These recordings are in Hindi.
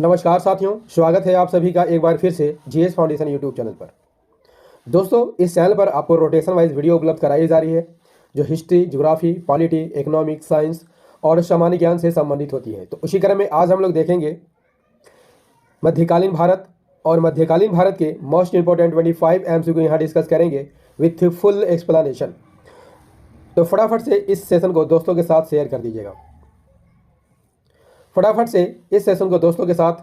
नमस्कार साथियों, स्वागत है आप सभी का एक बार फिर से जीएस फाउंडेशन यूट्यूब चैनल पर। दोस्तों, इस चैनल पर आपको रोटेशन वाइज वीडियो उपलब्ध कराई जा रही है जो history, geography, polity, economics, science और सामान्य ज्ञान से संबंधित होती है। तो उसी क्रम में आज हम लोग देखेंगे मध्यकालीन भारत और मध्यकालीन भारत के मोस्ट इंपॉर्टेंट 25 एमसीक्यू यहाँ डिस्कस करेंगे विथ फुल एक्सप्लेनेशन। तो फटाफट से इस सेशन को दोस्तों के साथ शेयर कर दीजिएगा। फटाफट से इस सेशन को दोस्तों के साथ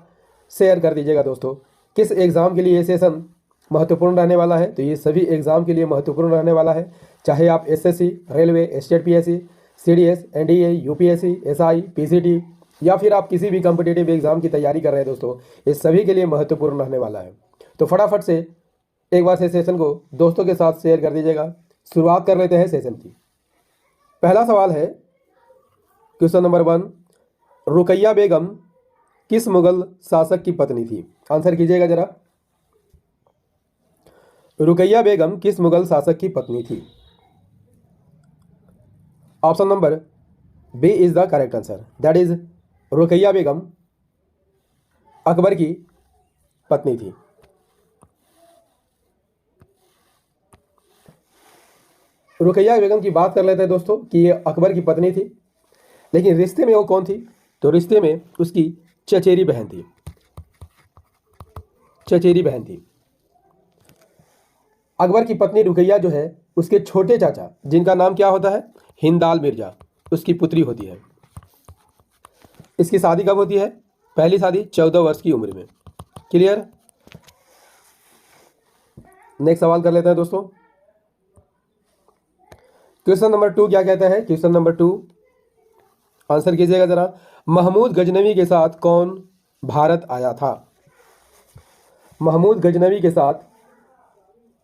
शेयर कर दीजिएगा। दोस्तों, किस एग्ज़ाम के लिए ये सेशन महत्वपूर्ण रहने वाला है? तो ये सभी एग्ज़ाम के लिए महत्वपूर्ण रहने वाला है, चाहे आप SSC, railway, state PSC, CDS, NDA, UPSC, SI, PCT या फिर आप किसी भी कॉम्पिटिटिव एग्ज़ाम की तैयारी कर रहे हैं। दोस्तों, ये सभी के लिए महत्वपूर्ण रहने वाला है। तो फटाफट से एक बार से सेशन को दोस्तों के साथ शेयर कर दीजिएगा। शुरुआत कर लेते हैं सेशन की। पहला सवाल है, क्वेश्चन नंबर 1, रुकैया बेगम किस मुगल शासक की पत्नी थी? आंसर कीजिएगा जरा। रुकैया बेगम किस मुगल शासक की पत्नी थी? Option number B is the correct answer, that is Rukaiya Begum Akbar की पत्नी थी। रुकैया बेगम की बात कर लेते हैं दोस्तों कि ये अकबर की पत्नी थी, लेकिन रिश्ते में वो कौन थी? तो रिश्ते में उसकी चचेरी बहन थी। चचेरी बहन थी। अकबर की पत्नी रुकैया जो है उसके छोटे चाचा, जिनका नाम क्या होता है? हिंदाल मिर्जा, उसकी पुत्री होती है। इसकी शादी कब होती है? पहली शादी 14 वर्ष की उम्र में। क्लियर? नेक्स्ट सवाल कर लेते हैं दोस्तों। क्वेश्चन नंबर 2 क्या कहता है? क्वेश्चन नंबर 2 आंसर कीजिएगा जरा। महमूद गजनवी के साथ कौन भारत आया था? महमूद गजनवी के साथ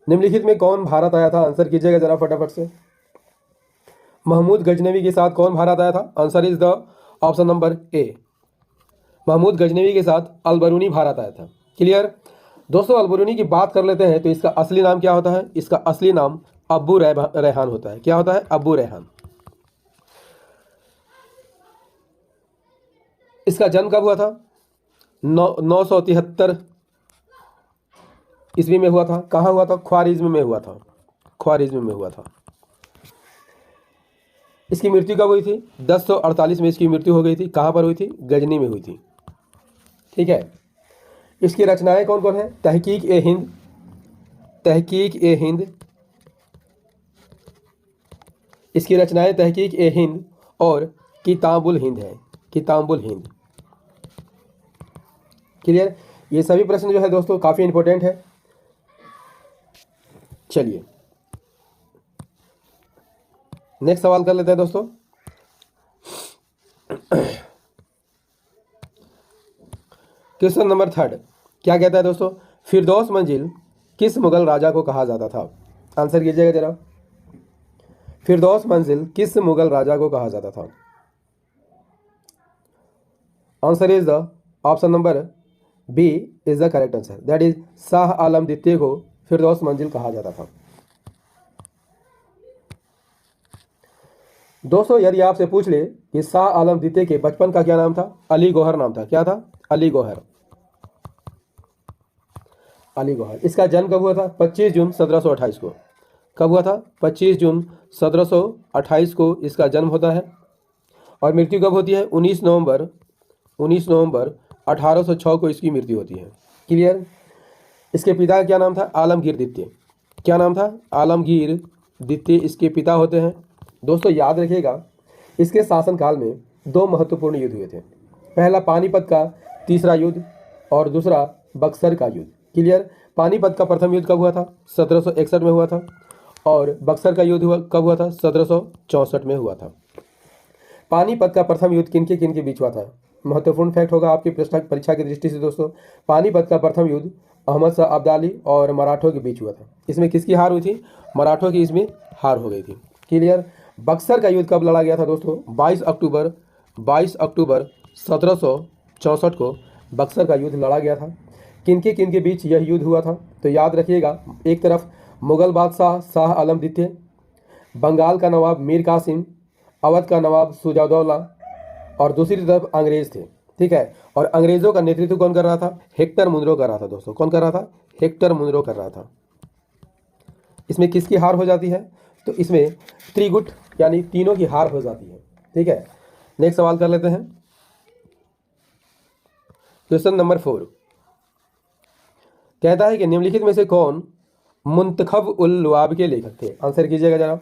निम्नलिखित में कौन भारत आया था? आंसर कीजिएगा जरा फटाफट से। महमूद गजनवी के साथ कौन भारत आया था? Answer is the option number A. Mahmud Ghaznavi के साथ अलबरूनी भारत आया था। क्लियर? दोस्तों, अलबरूनी की बात कर लेते हैं तो इसका असली नाम क्या होता है? इसका असली नाम अब्बू रेहान होता है। क्या होता है? अब्बू रेहान। इसका जन्म कब हुआ था? 973 ईस्वी में हुआ था। कहाँ हुआ था? ख्वारिज्म में हुआ था। ख्वारिज्म में हुआ था। इसकी मृत्यु कब हुई थी? 1048 में इसकी मृत्यु हो गई थी। कहाँ पर हुई थी? गजनी में हुई थी। ठीक है। इसकी रचनाएं कौन कौन है? तहकीक ए हिंद, तहकीक ए हिंद, इसकी रचनाएं तहकीक ए हिंद और किताबुल हिंद है। किताबुल हिंद। क्लियर? ये सभी प्रश्न जो है दोस्तों काफ़ी इंपॉर्टेंट है। चलिए नेक्स्ट सवाल कर लेते हैं दोस्तों। क्वेश्चन नंबर 3 क्या कहता है दोस्तों? फिरदौस मंजिल किस मुगल राजा को कहा जाता था? आंसर कीजिएगा जरा। फिरदौस मंजिल किस मुगल राजा को कहा जाता था? Answer is the option number B is the correct answer, that is Shah Alam द्वितीय को फिरदौस मंजिल कहा जाता था। दोस्तों, यदि आपसे पूछ ले कि शाह आलम द्वितीय के बचपन का क्या नाम था? अली गौहर नाम था। क्या था? अली गौहर। अली गौहर। इसका जन्म कब हुआ था? 25 जून 1728 को। कब हुआ था? 25 जून 1728 को इसका जन्म होता है। और मृत्यु कब होती है? 19 नवंबर 1806 को इसकी मृत्यु होती है। क्लियर? इसके पिता का क्या नाम था? आलमगीर द्वितीय। क्या नाम था? आलमगीर द्वितीय इसके पिता होते हैं। दोस्तों, याद रखिएगा, इसके शासनकाल में 2 महत्वपूर्ण युद्ध हुए थे। पहला पानीपत का तीसरा युद्ध और दूसरा बक्सर का युद्ध। क्लियर? पानीपत का प्रथम युद्ध कब हुआ था? 1761 में हुआ था। और बक्सर का युद्ध कब हुआ था? 1764 में हुआ था। पानीपत का प्रथम युद्ध किन के बीच हुआ था? महत्वपूर्ण फैक्ट होगा आपकी प्रश्न परीक्षा की दृष्टि से दोस्तों। पानीपत का प्रथम युद्ध अहमद शाह अब्दाली और मराठों के बीच हुआ था। इसमें किसकी हार हुई थी? मराठों की इसमें हार हो गई थी। क्लियर? बक्सर का युद्ध कब लड़ा गया था दोस्तों? 22 अक्टूबर 1764 को बक्सर का युद्ध लड़ा गया था। किन के बीच यह युद्ध हुआ था? तो याद रखिएगा, एक तरफ मुगल बादशाह शाह आलम द्वितीय, बंगाल का नवाब मीर कासिम, अवध का नवाब शुजाउद्दौला और दूसरी तरफ अंग्रेज थे। ठीक है। और अंग्रेजों का नेतृत्व कौन कर रहा था? हेक्टर मुनरो कर रहा था दोस्तों। कौन कर रहा था? हेक्टर मुनरो कर रहा था। इसमें किसकी हार हो जाती है? तो इसमें त्रिगुट यानी तीनों की हार हो जाती है। ठीक है, नेक्स्ट सवाल कर लेते हैं। क्वेश्चन नंबर 4 कहता है कि निम्नलिखित में से कौन मुंतखब उल लुआब के लेखक थे? आंसर कीजिएगा जरा।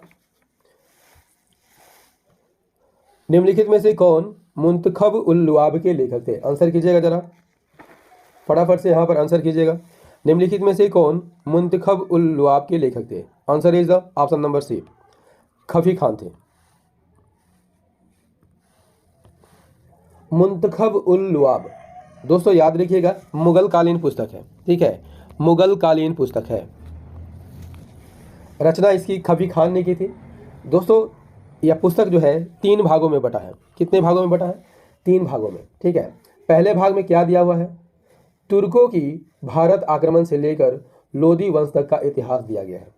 निम्नलिखित में से कौन मुंतखब उल लुआब के लेखक थे? आंसर कीजिएगा जरा, फटाफट से यहाँ पर आंसर कीजिएगा। निम्नलिखित में से कौन मुंतखब उल लुआब के लेखक थे? Answer is the option number C, Khafi Khan थे। मुंतखब उल लुआब दोस्तों याद रखिएगा, मुगल कालीन पुस्तक है। ठीक है, मुगल कालीन पुस्तक है। रचना इसकी खफी खान ने की थी। दोस्तों यह पुस्तक जो है 3 भागों में बटा है। कितने भागों में बटा है? 3 भागों में। ठीक है, पहले भाग में क्या दिया हुआ है? तुर्कों की भारत आक्रमण से लेकर लोदी वंश तक का इतिहास दिया गया है।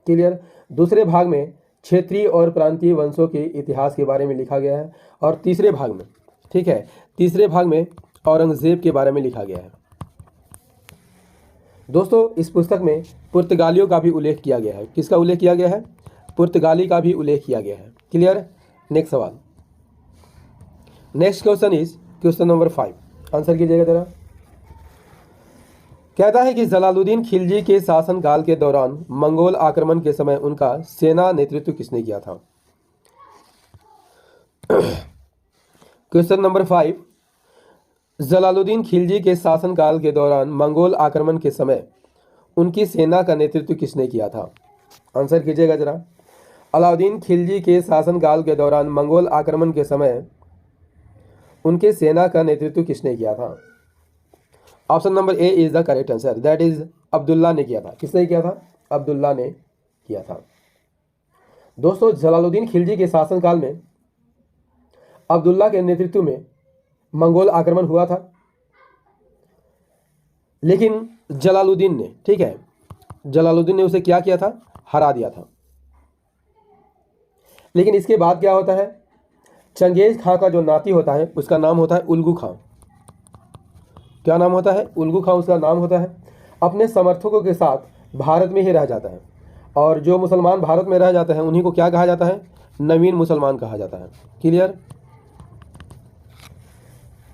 क्लियर। दूसरे भाग में क्षेत्रीय और प्रांतीय वंशों के इतिहास के बारे में लिखा गया है। और तीसरे भाग में, ठीक है, तीसरे भाग में औरंगजेब के बारे में लिखा गया है। दोस्तों इस पुस्तक में पुर्तगालियों का भी उल्लेख किया गया है। किसका उल्लेख किया गया है? पुर्तगाली का भी उल्लेख किया गया है। क्लियर। नेक्स्ट सवाल, next question is question number 5। Answer कीजिएगा जरा। कहता है कि जलालुद्दीन खिलजी के शासनकाल के दौरान मंगोल आक्रमण के समय उनका सेना नेतृत्व किसने किया था? क्वेश्चन नंबर 5, जलालुद्दीन खिलजी के शासनकाल के दौरान मंगोल आक्रमण के समय उनकी सेना का नेतृत्व किसने किया था? आंसर कीजिएगा जरा। अलाउद्दीन खिलजी के शासनकाल के दौरान मंगोल आक्रमण के समय उनके सेना का नेतृत्व किसने किया था? Option number A is the correct answer, that is Abdullah ने किया था। किसने किया था? अब्दुल्ला ने किया था। दोस्तों जलालुद्दीन खिलजी के शासनकाल में अब्दुल्ला के नेतृत्व में मंगोल आक्रमण हुआ था, लेकिन जलालुद्दीन ने, ठीक है, जलालुद्दीन ने उसे क्या किया था? हरा दिया था। लेकिन इसके बाद क्या होता है? चंगेज खां का जो नाती होता है उसका नाम होता है उल्गू खां। क्या नाम होता है? उल्गू खां उसका नाम होता है। अपने समर्थकों के साथ भारत में ही रह जाता है। और जो मुसलमान भारत में रह जाते हैं उन्हीं को क्या कहा जाता है? नवीन मुसलमान कहा जाता है। क्लियर।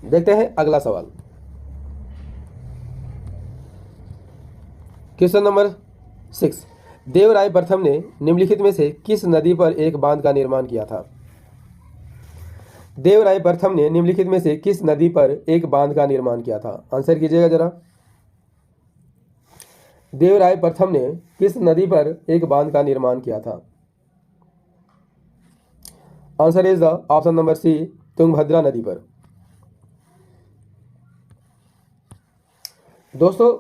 देखते हैं अगला सवाल। क्वेश्चन नंबर 6, देवराय प्रथम ने निम्नलिखित में से किस नदी पर एक बांध का निर्माण किया था? देवराय प्रथम ने निम्नलिखित में से किस नदी पर एक बांध का निर्माण किया था? आंसर कीजिएगा जरा। देवराय प्रथम ने किस नदी पर एक बांध का निर्माण किया था? Answer is the option number C, Tungabhadra नदी पर। दोस्तों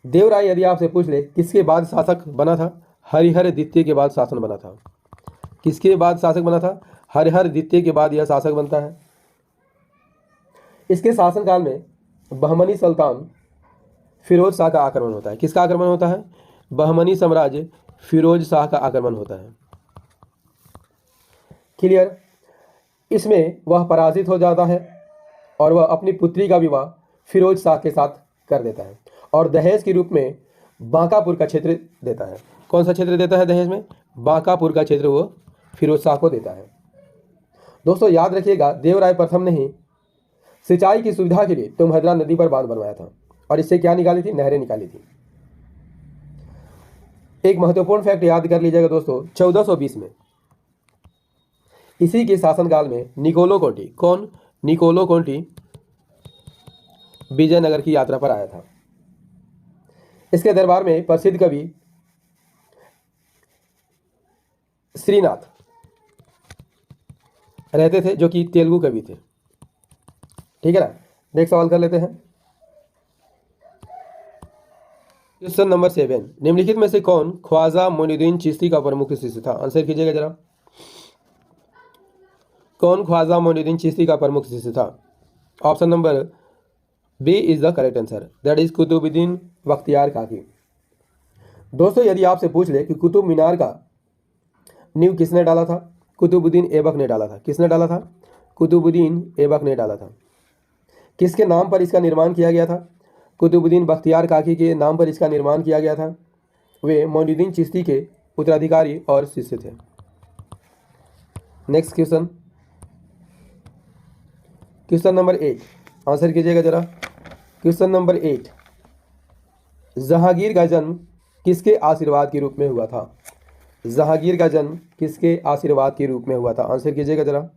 देवराय यदि आपसे पूछ ले किसके बाद शासक बना था? हरिहर द्वितीय के बाद शासन बना था। किसके बाद शासक बना था? हरिहर द्वितीय के बाद यह शासक बनता है। इसके शासनकाल में बहमनी सुल्तान फिरोज शाह का आक्रमण होता है। किसका आक्रमण होता है? बहमनी साम्राज्य फिरोज शाह का आक्रमण होता है। क्लियर। इसमें वह पराजित हो जाता है और वह अपनी पुत्री का विवाह फिरोज शाह के साथ कर देता है और दहेज के रूप में बांकापुर का क्षेत्र देता है। कौन सा क्षेत्र देता है दहेज में? बांकापुर का क्षेत्र वो फिरोज शाह को देता है। दोस्तों याद रखिएगा, देवराय प्रथम ने ही सिंचाई की सुविधा के लिए तुंगभद्रा नदी पर बांध बनवाया था और इससे क्या निकाली थी? नहरें निकाली थी। एक महत्वपूर्ण फैक्ट याद कर लीजिएगा दोस्तों, 1420 में इसी के शासनकाल में निकोलो कोंटी, कौन? निकोलो कोंटी विजयनगर की यात्रा पर आया था। इसके दरबार में प्रसिद्ध कवि श्रीनाथ रहते थे जो कि तेलुगु कवि थे। ठीक है ना। नेक्स्ट सवाल कर लेते हैं। क्वेश्चन नंबर 7, निम्नलिखित में से कौन ख्वाजा मोइनुद्दीन चिश्ती का प्रमुख शिष्य था? आंसर कीजिएगा जरा। कौन ख्वाजा मोइनुद्दीन चिश्ती का प्रमुख शिष्य था? Option number B is the correct answer, that is Qutbuddin Bakhtiyar Kaki. दोस्तों यदि आपसे पूछ ले कि कुतुब मीनार का नींव किसने डाला था? कुतुबुद्दीन ऐबक ने डाला था। किसने डाला था? कुतुबुद्दीन ऐबक ने डाला था। किसके नाम पर इसका निर्माण किया गया था? कुतुबुद्दीन बख्तियार काकी के नाम पर इसका निर्माण किया गया था। वे मोइनुद्दीन चिश्ती के उत्तराधिकारी और शिष्य थे। Next question, question number 8, answer कीजिएगा जरा। क्वेश्चन नंबर 8, जहांगीर का जन्म किसके आशीर्वाद के रूप में हुआ था? जहांगीर का जन्म किसके आशीर्वाद के रूप में हुआ था? आंसर कीजिएगा जरा।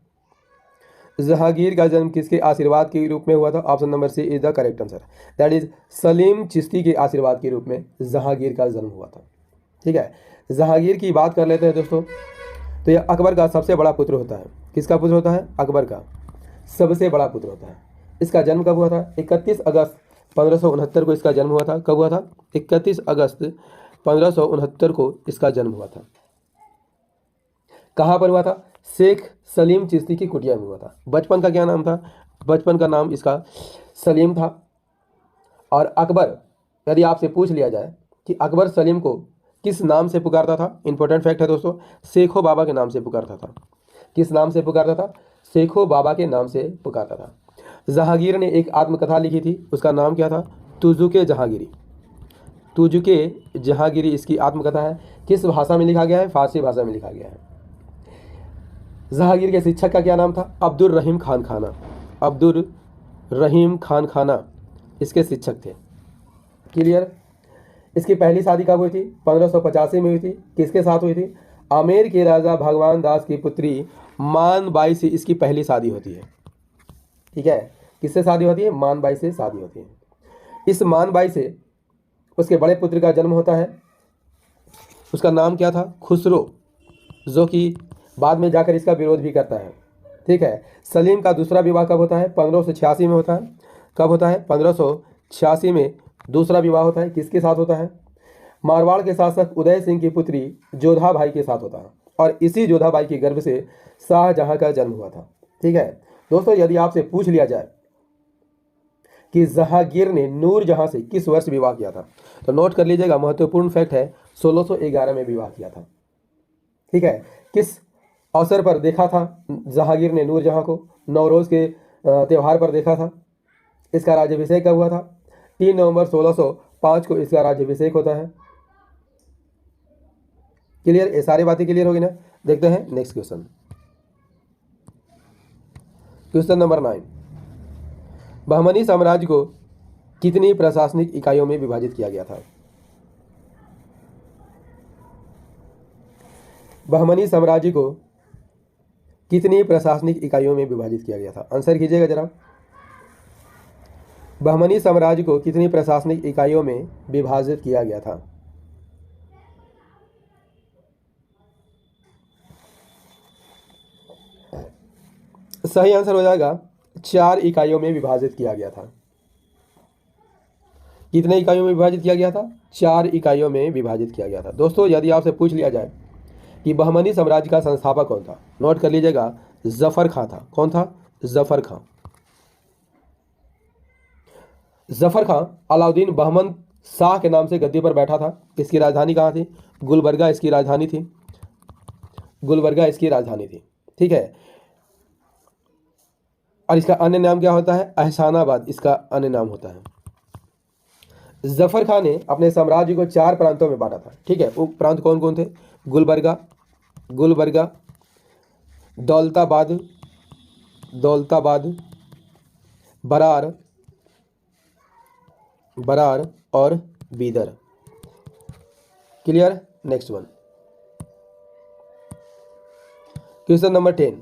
जहांगीर का जन्म किसके आशीर्वाद के रूप में हुआ था? Option number C is the correct answer, that is Salim Chishti के आशीर्वाद के रूप में जहांगीर का जन्म हुआ था। ठीक है, जहांगीर की बात कर लेते हैं दोस्तों। तो यह अकबर का सबसे बड़ा पुत्र होता है। किसका पुत्र होता है? अकबर का सबसे बड़ा पुत्र होता है। इसका जन्म कब हुआ था? 31 अगस्त 1569 को इसका जन्म हुआ था। कब हुआ था? 31 अगस्त 1569 को इसका जन्म हुआ था। कहाँ पर हुआ था? शेख सलीम चिश्ती की कुटिया में हुआ था। बचपन का क्या नाम था? बचपन का नाम इसका सलीम था। और अकबर, यदि आपसे पूछ लिया जाए कि अकबर सलीम को किस नाम से पुकारता था, इंपॉर्टेंट फैक्ट है दोस्तों, शेखो बाबा के नाम से पुकारता था। किस नाम से पुकारता था? शेखो बाबा के नाम से पुकारता था। जहांगीर ने एक आत्मकथा लिखी थी, उसका नाम क्या था? तुजुके जहांगीरी। तुजुके जहांगीरी इसकी आत्मकथा है। किस भाषा में लिखा गया है? फारसी भाषा में लिखा गया है। जहांगीर के शिक्षक का क्या नाम था? अब्दुल रहीम खान खाना। अब्दुल रहीम खान खाना इसके शिक्षक थे। क्लियर? इसकी पहली शादी कब हुई थी? 1585 में हुई थी। किसके साथ हुई थी? आमेर के राजा भगवान दास की पुत्री मान बाई से इसकी पहली शादी होती है। ठीक है, किससे शादी होती है? मान बाई से शादी होती है। इस मान बाई से उसके बड़े पुत्र का जन्म होता है। उसका नाम क्या था? खुसरो, जो कि बाद में जाकर इसका विरोध भी करता है। ठीक है, सलीम का दूसरा विवाह कब होता है? 1586 में होता है। कब होता है? 1586 में दूसरा विवाह होता है। किसके साथ होता है? मारवाड़ के शासक उदय सिंह की पुत्री जोधा बाई के साथ होता है। और इसी जोधा बाई के गर्भ से शाहजहां का जन्म हुआ था। ठीक है दोस्तों, यदि आपसे पूछ लिया जाए कि जहांगीर ने नूरजहां से किस वर्ष विवाह किया था, तो नोट कर लीजिएगा, महत्वपूर्ण फैक्ट है, 1611 में विवाह किया था। ठीक है, किस अवसर पर देखा था जहांगीर ने नूरजहां को? नवरोज के त्यौहार पर देखा था। इसका राज्याभिषेक कब हुआ था? 3 नवंबर 1605 को इसका राज्याभिषेक होता है। क्लियर? ये सारी बातें क्लियर होगी ना? देखते हैं next question. Question number 9, Bahmani साम्राज्य को कितनी प्रशासनिक इकाइयों में विभाजित किया गया था? बहमनी साम्राज्य को कितनी प्रशासनिक इकाइयों में विभाजित किया गया था? आंसर कीजिएगा जरा। बहमनी साम्राज्य को कितनी प्रशासनिक इकाइयों में विभाजित किया गया था? सही आंसर हो जाएगा 4 इकाइयों में विभाजित किया गया था। कितने इकाइयों में विभाजित किया गया था? 4 इकाइयों में विभाजित किया गया था। दोस्तों, यदि आपसे पूछ लिया जाए कि बहमनी साम्राज्य का संस्थापक कौन था, नोट कर लीजिएगा, जफर खां था। कौन था? जफर खां। जफर खां अलाउद्दीन बहमन शाह के नाम से गद्दी पर बैठा था। इसकी राजधानी कहाँ थी? गुलबर्गा इसकी राजधानी थी। गुलबर्गा इसकी राजधानी थी। ठीक है, और इसका अन्य नाम क्या होता है? एहसानाबाद इसका अन्य नाम होता है। जफर खां ने अपने साम्राज्य को 4 प्रांतों में बांटा था। ठीक है, वो प्रांत कौन कौन थे? गुलबर्गा, गुलबर्गा, दौलताबाद, दौलताबाद, बरार, बरार और Bidar. Clear? Next one, question number 10,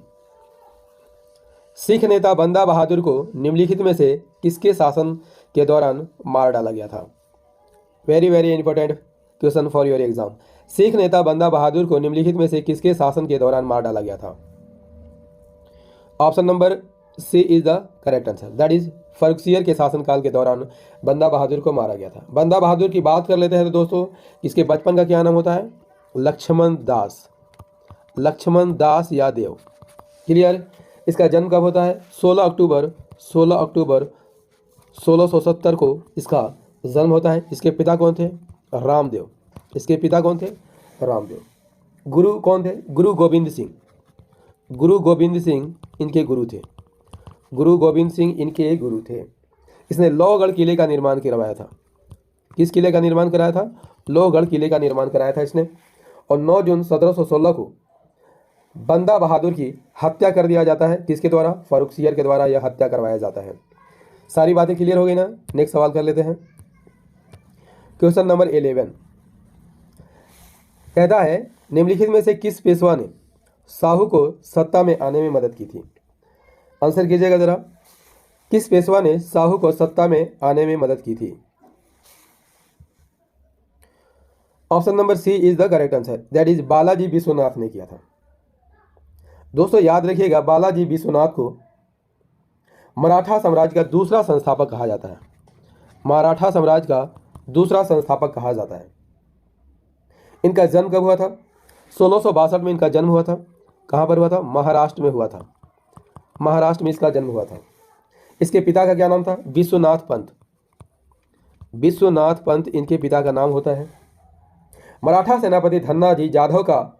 Sikh नेता बंदा बहादुर को निम्नलिखित में से किसके शासन के दौरान मार डाला गया था? Very very important question for your exam. Sikh नेता बंदा बहादुर को निम्नलिखित में से किसके शासन के दौरान मार डाला गया था? Option number C is the correct answer, that is Farrukhsiyar के शासनकाल के दौरान बंदा बहादुर को मारा गया था। बंदा बहादुर की बात कर लेते हैं तो दोस्तों, इसके बचपन का क्या नाम होता है? लक्ष्मण दास, लक्ष्मण दास यादव। क्लियर? इसका जन्म कब होता है? 16 अक्टूबर 1670 को इसका जन्म होता है। इसके पिता कौन थे? रामदेव। इसके पिता कौन थे? रामदेव। गुरु कौन थे? गुरु गोविंद सिंह। गुरु गोविंद सिंह इनके गुरु थे। गुरु गोविंद सिंह इनके गुरु थे। इसने लोहगढ़ किले का निर्माण करवाया था। किस किले का निर्माण कराया था? लोहगढ़ किले का निर्माण कराया था इसने। और 9 जून 1716 को बंदा बहादुर की हत्या कर दिया जाता है। किसके द्वारा? फर्रुखसियर के द्वारा यह हत्या करवाया जाता है। सारी बातें क्लियर हो गई ना? नेक्स्ट सवाल कर लेते हैं। क्वेश्चन नंबर 11 कहता है निम्नलिखित में से किस पेशवा ने साहू को सत्ता में आने में मदद की थी? आंसर कीजिएगा जरा। किस पेशवा ने साहू को सत्ता में आने में मदद की थी? Option number C is the correct answer, that is Balaji Vishwanath ने किया था। दोस्तों याद रखिएगा, बालाजी विश्वनाथ को मराठा साम्राज्य का दूसरा संस्थापक कहा जाता है। मराठा साम्राज्य का दूसरा संस्थापक कहा जाता है। इनका जन्म कब हुआ था? 1662 में इनका जन्म हुआ था। कहाँ पर हुआ था? महाराष्ट्र में हुआ था। महाराष्ट्र में इसका जन्म हुआ था। इसके पिता का क्या नाम था? विश्वनाथ पंत। विश्वनाथ पंत इनके पिता का नाम होता है। मराठा सेनापति धन्नाजी जाधव का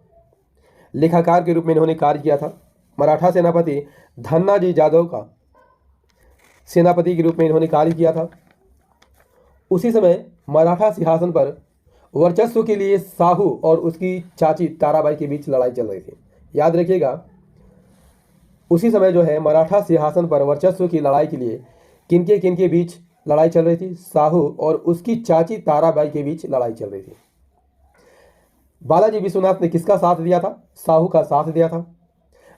लेखाकार के रूप में इन्होंने कार्य किया था। मराठा सेनापति धन्नाजी जाधव का सेनापति के रूप में इन्होंने कार्य किया था। उसी समय मराठा सिंहासन पर वर्चस्व के लिए साहू और उसकी चाची ताराबाई के बीच लड़ाई चल रही थी। याद रखिएगा, उसी समय जो है मराठा सिंहासन पर वर्चस्व की लड़ाई के लिए किनके बीच लड़ाई चल रही थी? साहू और उसकी चाची ताराबाई के बीच लड़ाई चल रही थी। बालाजी विश्वनाथ ने किसका साथ दिया था? साहू का साथ दिया था।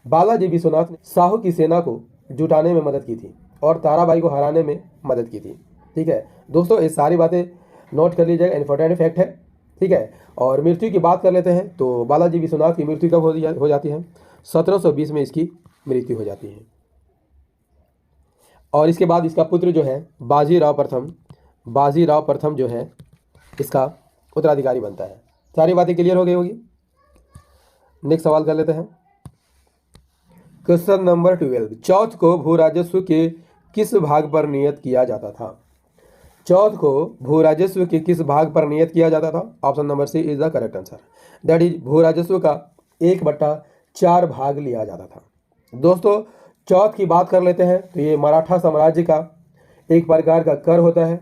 बालाजी विश्वनाथ ने साहू की सेना को जुटाने में मदद की थी और ताराबाई को हराने में मदद की थी। ठीक है दोस्तों, ये सारी बातें नोट कर लीजिएगा, इंपॉर्टेंट फैक्ट है। ठीक है, और मृत्यु की बात कर लेते हैं तो बालाजी विश्वनाथ की मृत्यु कब हो जाती है? 1720 में इसकी मृत्यु हो जाती है। और इसके बाद इसका पुत्र जो है बाजीराव प्रथम जो है इसका उत्तराधिकारी बनता है। सारी बातें क्लियर हो गई होगी। नेक्स्ट सवाल कर लेते हैं। क्वेश्चन नंबर 12 चौथ को भू राजस्व के किस भाग पर नियत किया जाता था? चौथ को भू राजस्व के किस भाग पर नियत किया जाता था? Option number C is the correct answer, that is भू राजस्व का 1/4 भाग लिया जाता था। दोस्तों चौथ की बात कर लेते हैं तो ये मराठा साम्राज्य का एक प्रकार का कर होता है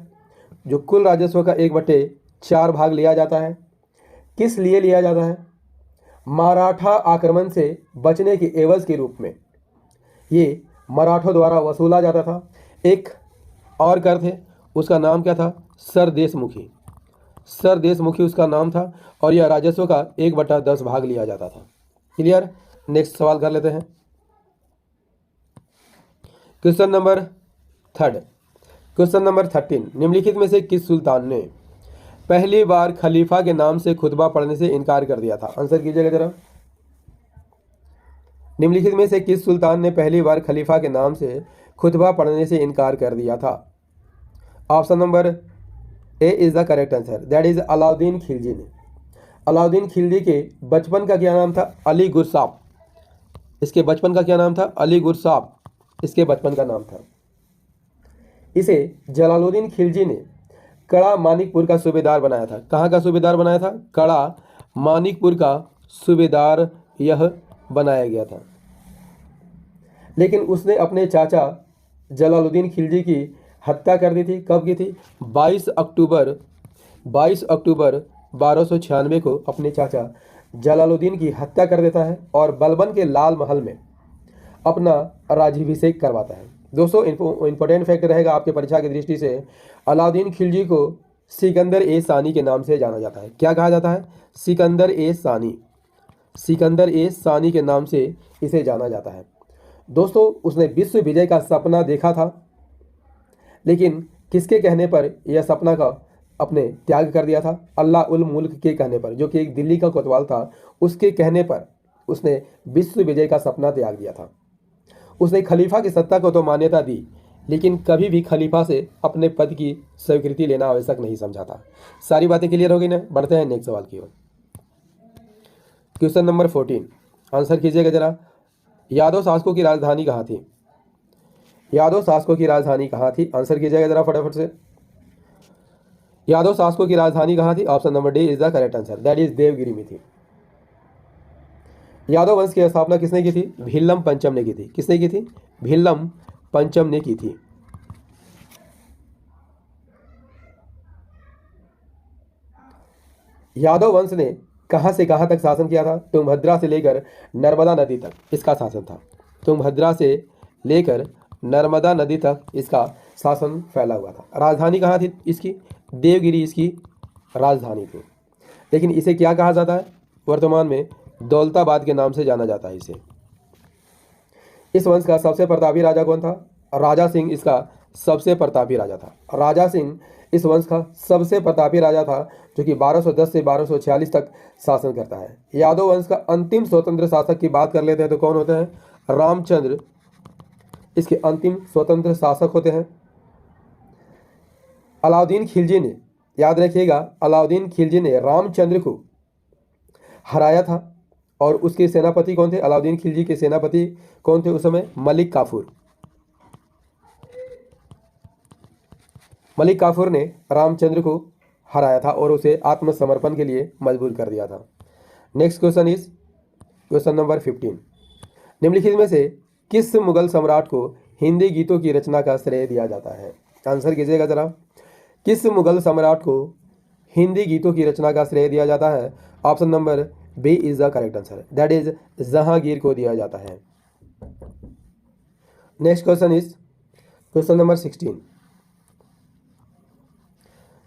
जो कुल राजस्व का 1/4 भाग लिया जाता है। किस लिए लिया जाता है? मराठा आक्रमण से बचने के एवज के रूप में ये मराठों द्वारा वसूला जाता था। एक और कर थे, उसका नाम क्या था? सरदेशमुखी। सरदेशमुखी उसका नाम था और यह राजस्व का 1/10 भाग लिया जाता था। क्लियर? नेक्स्ट सवाल कर लेते हैं। क्वेश्चन नंबर 13 निम्नलिखित में से किस सुल्तान ने पहली बार खलीफा के नाम से खुतबा पढ़ने से इनकार कर दिया था? आंसर कीजिएगा जरा। निम्नलिखित में से किस सुल्तान ने पहली बार खलीफा के नाम से खुतबा पढ़ने से इनकार कर दिया था? Option number A is the correct answer, that is Alauddin Khilji ने। अलाउद्दीन खिलजी के बचपन का क्या नाम था? अली गुरसाब। इसके बचपन का क्या नाम था? अली गुरसाब इसके बचपन का नाम था। इसे जलालुद्दीन खिलजी ने कड़ा मानिकपुर का सूबेदार बनाया था। कहाँ का सूबेदार बनाया था? कड़ा मानिकपुर का सूबेदार यह बनाया गया था। लेकिन उसने अपने चाचा जलालुद्दीन खिलजी की हत्या कर दी थी। कब की थी? 22 अक्टूबर 1296 को अपने चाचा जलालुद्दीन की हत्या कर देता है और बलबन के लाल महल में अपना राज्याभिषेक करवाता है। दोस्तों इंपॉर्टेंट फैक्ट रहेगा आपके परीक्षा की दृष्टि से, अलाउद्दीन खिलजी को सिकंदर ए सानी के नाम से जाना जाता है। क्या कहा जाता है? सिकंदर ए सानी के नाम से इसे जाना जाता है। दोस्तों उसने विश्व विजय का सपना देखा था, लेकिन किसके कहने पर यह सपना का अपने त्याग कर दिया था? अल्लाह उल मुल्क के कहने पर, जो कि एक दिल्ली का कोतवाल था, उसके कहने पर उसने विश्व विजय का सपना त्याग दिया था। उसने खलीफा की सत्ता को तो मान्यता दी, लेकिन कभी भी खलीफा से अपने पद की स्वीकृति लेना आवश्यक नहीं समझा था। सारी बातें क्लियर हो गई ना? बढ़ते हैं नेक्स्ट सवाल की ओर। क्वेश्चन नंबर 14 आंसर कीजिएगा जरा। यादव शासकों की राजधानी कहाँ थी? यादव शासकों की राजधानी कहाँ थी? आंसर कीजिएगा जरा फटाफट से। यादव शासकों की राजधानी कहाँ थी? Option number D is the correct answer, that is Devagiri में थी। यादव वंश की स्थापना किसने की थी? भिल्लम पंचम ने की थी। किसने की थी? भिल्लम पंचम ने की थी। यादव वंश ने कहां से कहां तक शासन किया था? तुंगभद्रा से लेकर नर्मदा नदी तक इसका शासन था। तुंगभद्रा से लेकर नर्मदा नदी तक इसका शासन फैला हुआ था। राजधानी कहाँ थी इसकी? देवगिरी इसकी राजधानी थी। लेकिन इसे क्या कहा जाता है? वर्तमान में दौलताबाद के नाम से जाना जाता है इसे। इस वंश का सबसे प्रतापी राजा कौन था? राजा सिंह इसका सबसे प्रतापी राजा था। राजा सिंह इस वंश का सबसे प्रतापी राजा था, जो कि 1210 से 1246 तक शासन करता है। यादव वंश का अंतिम स्वतंत्र शासक की बात कर लेते हैं तो कौन होते हैं? रामचंद्र इसके अंतिम स्वतंत्र शासक होते हैं। अलाउद्दीन खिलजी ने, याद रखिएगा, अलाउद्दीन खिलजी ने रामचंद्र को हराया था। और उसके सेनापति कौन थे? अलाउद्दीन खिलजी के सेनापति कौन थे उस समय? मलिक काफूर। मलिक काफूर ने रामचंद्र को हराया था और उसे आत्मसमर्पण के लिए मजबूर कर दिया था। Next question is question number 15। निम्नलिखित में से किस मुगल सम्राट को हिंदी गीतों की रचना का श्रेय दिया जाता है? आंसर कीजिएगा जरा। किस मुगल सम्राट को हिंदी गीतों की रचना का श्रेय दिया जाता है? Option number B is the correct answer, that is Jahangir को दिया जाता है। Next question is question number 16।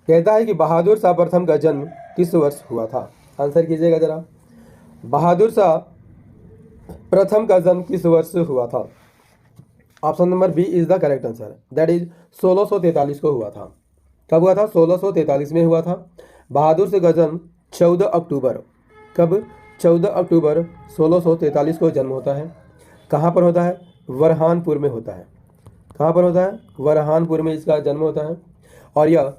कहता है कि बहादुर शाह प्रथम का जन्म किस वर्ष हुआ था? आंसर कीजिएगा जरा। बहादुर शाह प्रथम का जन्म किस वर्ष हुआ था? Option number B is the correct answer, that is 1643 को हुआ था। कब हुआ था? 1643 में हुआ था। बहादुर शाह का जन्म 14 अक्टूबर, कब? 14 अक्टूबर 1643 को जन्म होता है। कहाँ पर होता है? वरहानपुर में होता है। कहाँ पर होता है? वरहानपुर में इसका जन्म होता है। और यह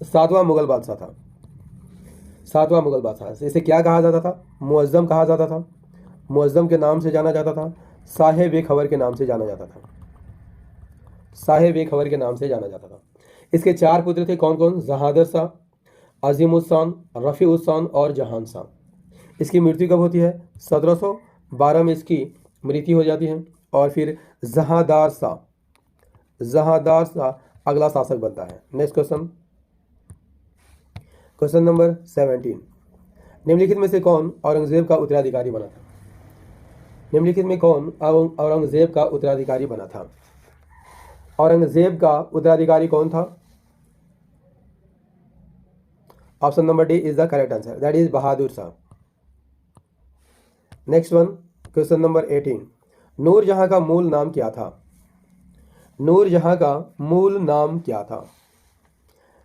7वां मुगल बादशाह था। 7वां मुगल बादशाह। इसे क्या कहा जाता था? मुअज्जम कहा जाता था। मुअज्जम के नाम से जाना जाता था। साहिब-ए-खबर के नाम से जाना जाता था। साहिब-ए-खबर के नाम से जाना जाता था। इसके 4 पुत्र थे। कौन कौन? जहादर शाह, अजीमुस्सान, रफ़ी-उस-शान और जहान शाह। इसकी मृत्यु कब होती है? 1712 में इसकी मृत्यु हो जाती है। और फिर जहादार शाह अगला शासक बनता है। Next question, question number 17। निम्नलिखित में से कौन औरंगजेब का उत्तराधिकारी बना था? निम्नलिखित में कौन औरंगजेब का उत्तराधिकारी बना था? औरंगजेब का उत्तराधिकारी कौन था? Option number D is the correct answer, that is Bahadur Shah. Next one, question number 18। Nurjahan का मूल नाम क्या था? नूरजहां का मूल नाम क्या था?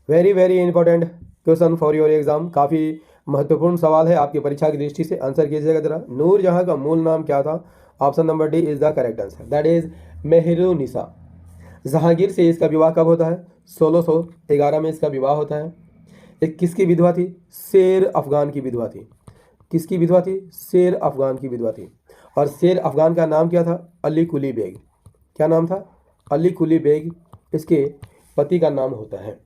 Very very important question for your exam. काफ़ी महत्वपूर्ण सवाल है आपकी परीक्षा की दृष्टि से। आंसर कीजिएगा जरा। नूरजहां का मूल नाम क्या था? Option number D is the correct answer, that is Mehrunnisa. Jahangir से इसका विवाह कब होता है? 1611 में इसका विवाह होता है। एक किसकी विधवा थी? शेर अफगान की विधवा थी। किसकी विधवा थी? शेर अफगान की विधवा थी। और शेर अफगान का नाम क्या था? अली कुली बेग। क्या नाम था? अली कुली बेग इसके पति का नाम होता है।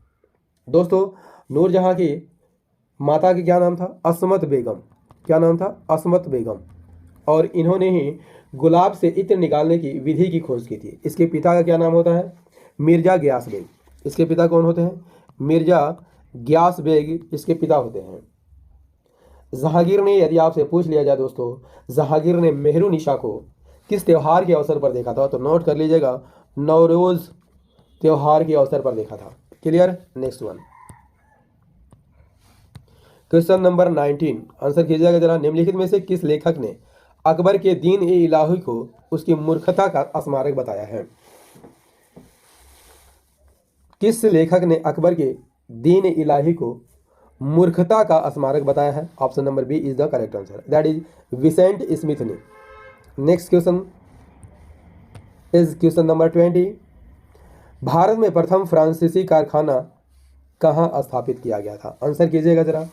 दोस्तों, नूरजहां की माता की क्या नाम था? असमत बेगम। क्या नाम था? असमत बेगम। और इन्होंने ही गुलाब से इत्र निकालने की विधि की खोज की थी। इसके पिता का क्या नाम होता है? मिर्जा गियास बेग। इसके पिता कौन होते हैं? मिर्जा गियास बेग इसके पिता होते हैं। जहांगीर ने, यदि आपसे पूछ लिया जाए दोस्तों, जहांगीर ने मेहरुनिसा को किस त्यौहार के अवसर पर देखा था, तो नोट कर लीजिएगा, नवरोज त्यौहार के अवसर पर देखा था। Clear? Next one, question number 19। Answer कीजिएगा जरा। निम्नलिखित में से किस लेखक ने अकबर के दीन-ए-इलाही को उसकी मूर्खता का स्मारक बताया है? किस लेखक ने अकबर के दीन-ए-इलाही को मूर्खता का स्मारक बताया है? Option number B is the correct answer, that is Vincent Smith ने। Next question is question number 20। Bharat में प्रथम फ्रांसीसी कारखाना कहाँ स्थापित किया गया था? आंसर कीजिएगा जरा।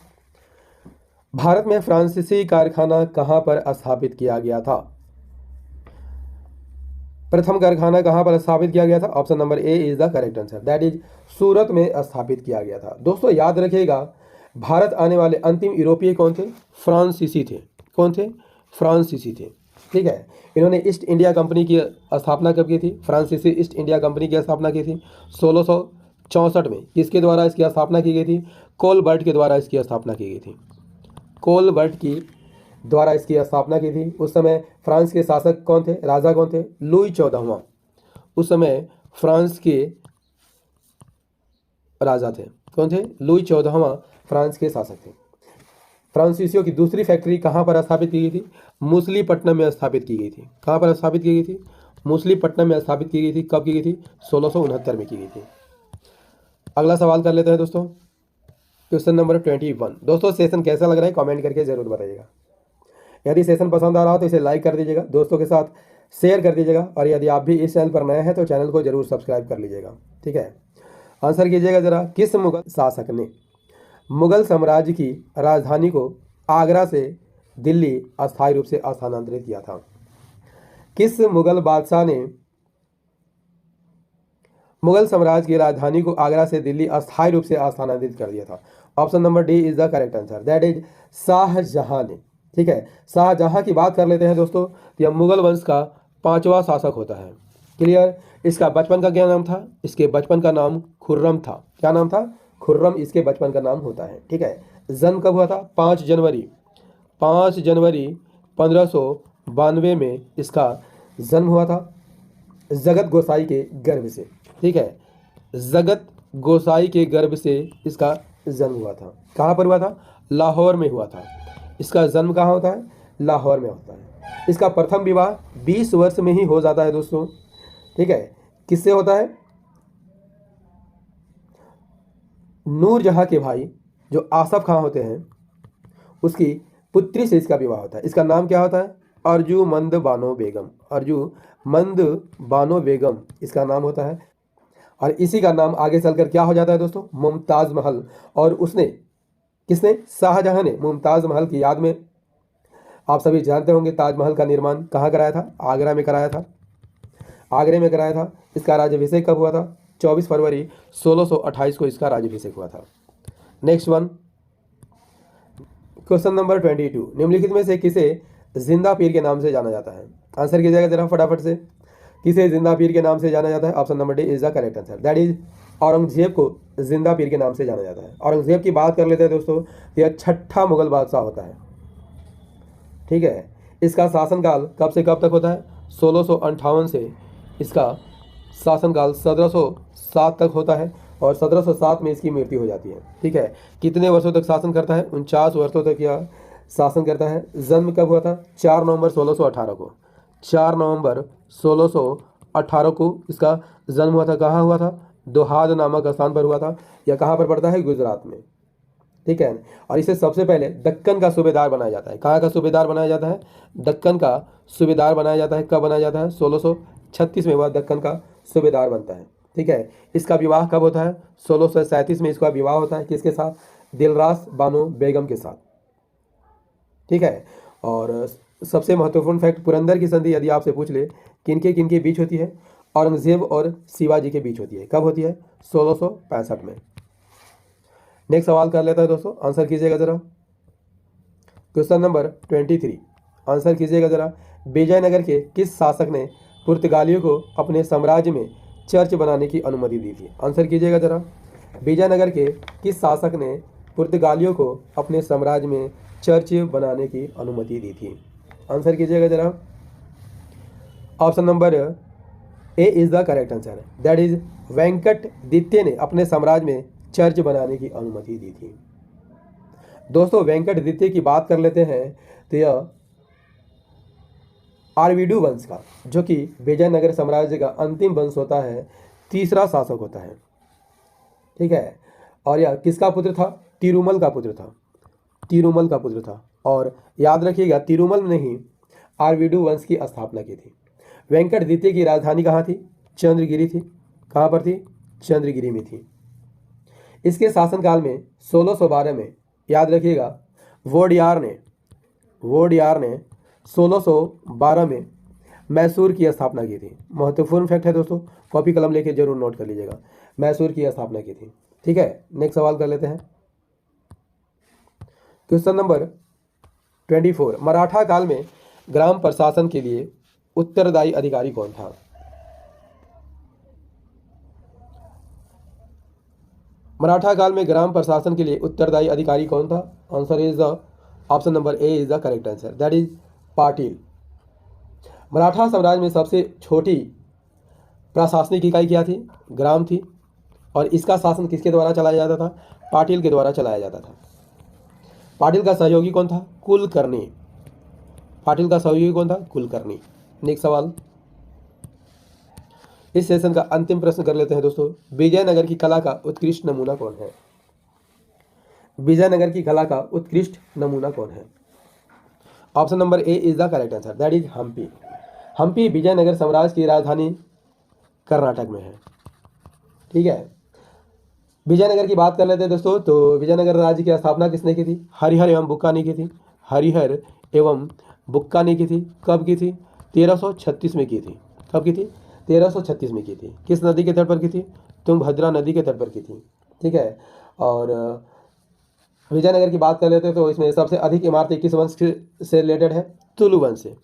भारत में फ्रांसीसी कारखाना कहाँ पर स्थापित किया गया था? प्रथम कारखाना कहाँ पर स्थापित किया गया था? Option number A is the correct answer, that is Surat में स्थापित किया गया था। दोस्तों याद रखिएगा, भारत आने वाले अंतिम यूरोपीय कौन थे? फ्रांसीसी थे। कौन थे? फ्रांसीसी थे। ठीक है, इन्होंने ईस्ट इंडिया कंपनी की स्थापना कब की थी? फ्रांसीसी ईस्ट इंडिया कंपनी की स्थापना की थी 1664 में। किसके द्वारा इसकी स्थापना की गई थी? कोलबर्ट के द्वारा इसकी स्थापना की गई थी। कोलबर्ट की द्वारा इसकी स्थापना की थी। उस समय फ्रांस के शासक कौन थे? राजा कौन थे? लुई 14वां उस समय फ्रांस के राजा थे। कौन थे? लुई 14वां फ्रांस के शासक थे। फ्रांसीसियों की दूसरी फैक्ट्री कहाँ पर स्थापित की गई थी? मूसलीपट्टनम में स्थापित की गई थी। कहाँ पर स्थापित की गई थी? मूसलीपट्टनम में स्थापित की गई थी। कब की गई थी? 1669 में की गई थी। अगला सवाल कर लेते हैं दोस्तों, क्वेश्चन नंबर 21। दोस्तों सेशन कैसा लग रहा है कमेंट करके जरूर बताइएगा। यदि सेशन पसंद आ रहा हो तो इसे लाइक कर दीजिएगा, दोस्तों के साथ शेयर कर दीजिएगा, और यदि आप भी इस चैनल पर नए हैं तो चैनल को जरूर सब्सक्राइब कर लीजिएगा। ठीक है, आंसर कीजिएगा जरा। किस मुगल शासक ने मुगल साम्राज्य की राजधानी को आगरा से दिल्ली अस्थायी रूप से स्थानांतरित किया था? किस मुगल बादशाह ने मुगल साम्राज्य की राजधानी को आगरा से दिल्ली अस्थायी रूप से स्थानांतरित कर दिया था? Option number D is the correct answer, that is Shahjahan ने। ठीक है, शाहजहां की बात कर लेते हैं दोस्तों, यह मुगल वंश का 5वां शासक होता है। क्लियर? इसका बचपन का क्या नाम था? इसके बचपन का नाम खुर्रम था। क्या नाम था? खुर्रम इसके बचपन का नाम होता है। ठीक है, जन्म कब हुआ था? 5 जनवरी 1592 में इसका जन्म हुआ था जगत गोसाई के गर्भ से। ठीक है, जगत गोसाई के गर्भ से इसका जन्म हुआ था। कहाँ पर हुआ था? लाहौर में हुआ था। इसका जन्म कहाँ होता है? लाहौर में होता है। इसका प्रथम विवाह 20 वर्ष में ही हो जाता है दोस्तों। ठीक है, किससे होता है? नूरजहां के भाई जो आसफ खां होते हैं उसकी पुत्री से इसका विवाह होता है। इसका नाम क्या होता है? अर्जुमंद बानो बेगम। अर्जुमंद बानो बेगम इसका नाम होता है, और इसी का नाम आगे चलकर क्या हो जाता है दोस्तों? मुमताज महल। और उसने, किसने? शाहजहां ने मुमताज महल की याद में, आप सभी जानते होंगे ताजमहल का निर्माण कहाँ कराया था? आगरा में कराया था। आगरे में कराया था। इसका राज्याभिषेक कब हुआ था? 24 फरवरी 1628 को इसका राज्याभिषेक हुआ था। Next one, question number 22। निम्नलिखित में से किसे जिंदा पीर के नाम से जाना जाता है? आंसर कीजिएगा जरा फटाफट से। किसे जिंदा पीर के नाम से जाना जाता है? Option number D is the correct answer, that is Aurangzeb को जिंदा पीर के नाम से जाना जाता है। औरंगजेब की बात कर लेते हैं दोस्तों, यह 6ठा मुगल बादशाह होता है। ठीक है, इसका शासनकाल कब से कब तक होता है? 1658 से इसका शासनकाल 1707 तक होता है, और 1707 में इसकी मृत्यु हो जाती है। ठीक है, कितने वर्षों तक शासन करता है? 49 वर्षों तक यह शासन करता है। जन्म कब हुआ था? 4 नवंबर 1618 को। 4 नवंबर 1618 को इसका जन्म हुआ था। कहाँ हुआ था? दोहाद नामक स्थान पर हुआ था। यह कहाँ पर पड़ता है? गुजरात में। ठीक है, और इसे सबसे पहले दक्कन का सूबेदार बनाया जाता है। कहाँ का सूबेदार बनाया जाता है? दक्कन का सूबेदार बनाया जाता है। कब बनाया जाता है? 1636 में वह दक्कन का सूबेदार बनता है। ठीक है, इसका विवाह कब होता है? 1637 में इसका विवाह होता है। किसके साथ? दिलरास बानो बेगम के साथ। ठीक है, और सबसे महत्वपूर्ण फैक्ट, पुरंदर की संधि यदि आपसे पूछ ले किनके किनके बीच होती है? औरंगजेब और शिवाजी के बीच होती है। कब होती है? 1665 में। नेक्स्ट सवाल कर लेता है दोस्तों, आंसर कीजिएगा जरा। क्वेश्चन नंबर 23, आंसर कीजिएगा जरा। विजयनगर के किस शासक ने पुर्तगालियों को अपने साम्राज्य में चर्च बनाने की अनुमति दी थी? आंसर कीजिएगा जरा। विजयनगर के किस शासक ने पुर्तगालियों को अपने साम्राज्य में चर्च बनाने की अनुमति दी थी? आंसर कीजिएगा जरा। Option number A is the correct answer, that is Venkatditya ने अपने साम्राज्य में चर्च बनाने की अनुमति दी थी। दोस्तों वेंकटदित्य की बात कर लेते हैं तो यह आरवीडू वंश का, जो कि विजयनगर साम्राज्य का अंतिम वंश होता है, तीसरा शासक होता है। ठीक है, और यह किसका पुत्र था? तिरुमल का पुत्र था। तिरुमल का पुत्र था, और याद रखिएगा तिरुमल ने ही आरवीडू वंश की स्थापना की थी। वेंकटदित्य की राजधानी कहाँ थी? चंद्रगिरी थी। कहाँ पर थी? चंद्रगिरी में थी। इसके शासनकाल में 1612 में, याद रखिएगा, वोडियार ने 1612 में मैसूर की स्थापना की थी। महत्वपूर्ण फैक्ट है दोस्तों, कॉपी कलम लेके जरूर नोट कर लीजिएगा। मैसूर की स्थापना की थी। ठीक है, नेक्स्ट सवाल कर लेते हैं। क्वेश्चन नंबर 24, मराठा काल में ग्राम प्रशासन के लिए उत्तरदायी अधिकारी कौन था? मराठा काल में ग्राम प्रशासन के लिए उत्तरदायी अधिकारी कौन था? Answer is the option number A is the correct answer, that is Patil. Maratha साम्राज्य में सबसे छोटी प्रशासनिक इकाई क्या थी? ग्राम थी। और इसका शासन किसके द्वारा चलाया जाता था? पाटिल के द्वारा चलाया जाता था। पाटिल का सहयोगी कौन था? कुलकर्णी। पाटिल का सहयोगी कौन था? कुलकर्णी। नेक्स्ट सवाल, इस सेशन का अंतिम प्रश्न कर लेते हैं दोस्तों। विजयनगर की कला का उत्कृष्ट नमूना कौन है? विजयनगर की कला का उत्कृष्ट नमूना कौन है? Option number A is the correct answer, that is Hampi. Hampi Vijayanagara साम्राज्य की राजधानी कर्नाटक में है। ठीक है, विजयनगर की बात कर लेते हैं दोस्तों। तो विजयनगर राज्य की स्थापना किसने की थी? हरिहर एवं बुक्का ने की थी। हरिहर एवं बुक्का ने की थी। कब की थी? 1336 में की थी। कब की थी? 1336 में की थी। किस नदी के तट पर की थी? तुंगभद्रा नदी के तट पर की थी। ठीक है, और विजयनगर की बात कर लेते हैं तो इसमें सबसे अधिक इमारतें किस वंश से रिलेटेड है? तुलु वंश से।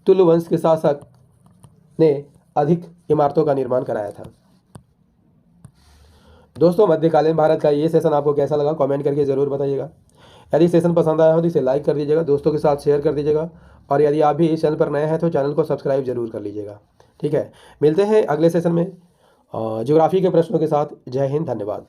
तुलु वंश के शासक ने अधिक इमारतों का निर्माण कराया था। दोस्तों, मध्यकालीन भारत का ये सेशन आपको कैसा लगा कमेंट करके ज़रूर बताइएगा। यदि सेशन पसंद आया हो तो इसे लाइक कर दीजिएगा, दोस्तों के साथ शेयर कर दीजिएगा, और यदि आप भी इस चैनल पर नए हैं तो चैनल को सब्सक्राइब जरूर कर लीजिएगा। ठीक है, मिलते हैं अगले सेशन में ज्योग्राफी के प्रश्नों के साथ। जय हिंद, धन्यवाद।